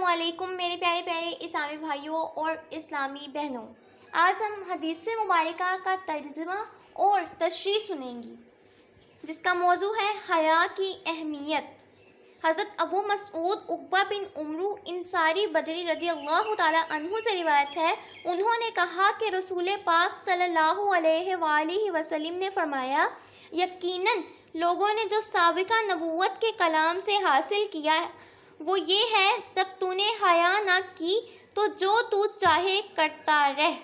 علیکم میرے پیارے پیارے اسلامی بھائیوں اور اسلامی بہنوں، آج ہم حدیث مبارکہ کا ترجمہ اور تشریح سنیں گی، جس کا موضوع ہے حیا کی اہمیت۔ حضرت ابو مسعود عقبہ بن عمرو انصاری بدری رضی اللہ تعالیٰ عنہ سے روایت ہے، انہوں نے کہا کہ رسول پاک صلی اللہ علیہ وآلہ وسلم نے فرمایا، یقیناً لوگوں نے جو سابقہ نبوت کے کلام سے حاصل کیا وہ یہ ہے، جب تو نے حیا نہ کی تو جو تو چاہے کرتا رہ۔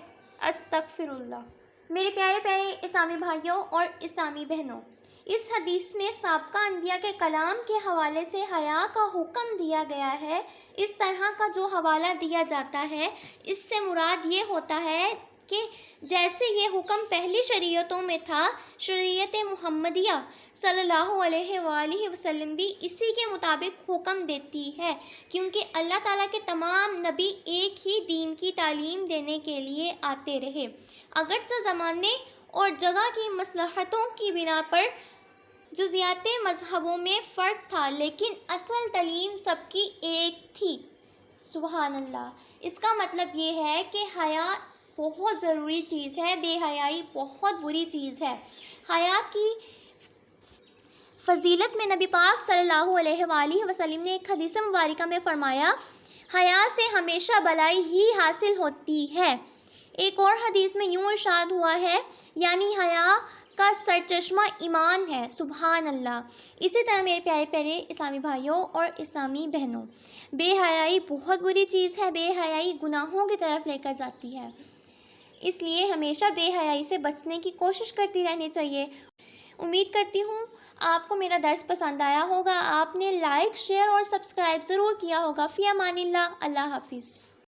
استغفر اللہ۔ میرے پیارے پیارے اسلامی بھائیوں اور اسلامی بہنوں، اس حدیث میں سابقہ انبیاء کے کلام کے حوالے سے حیا کا حکم دیا گیا ہے۔ اس طرح کا جو حوالہ دیا جاتا ہے، اس سے مراد یہ ہوتا ہے کہ جیسے یہ حکم پہلی شریعتوں میں تھا، شریعت محمدیہ صلی اللہ علیہ وآلہ وسلم بھی اسی کے مطابق حکم دیتی ہے، کیونکہ اللہ تعالیٰ کے تمام نبی ایک ہی دین کی تعلیم دینے کے لیے آتے رہے۔ اگرچہ زمانے اور جگہ کی مصلحتوں کی بنا پر جزیات مذہبوں میں فرق تھا، لیکن اصل تعلیم سب کی ایک تھی۔ سبحان اللہ۔ اس کا مطلب یہ ہے کہ حیا بہت ضروری چیز ہے، بے حیائی بہت بری چیز ہے۔ حیا کی فضیلت میں نبی پاک صلی اللہ علیہ وآلہ وسلم نے ایک حدیث مبارکہ میں فرمایا، حیا سے ہمیشہ بھلائی ہی حاصل ہوتی ہے۔ ایک اور حدیث میں یوں ارشاد ہوا ہے، یعنی حیا کا سرچشمہ ایمان ہے۔ سبحان اللہ۔ اسی طرح میرے پیارے پیارے اسلامی بھائیوں اور اسلامی بہنوں، بے حیائی بہت بری چیز ہے، بے حیائی گناہوں کی طرف لے کر جاتی ہے، اس لیے ہمیشہ بے حیائی سے بچنے کی کوشش کرتی رہنی چاہیے۔ امید کرتی ہوں آپ کو میرا درس پسند آیا ہوگا، آپ نے لائک، شیئر اور سبسکرائب ضرور کیا ہوگا۔ فی امان اللہ، اللہ حافظ۔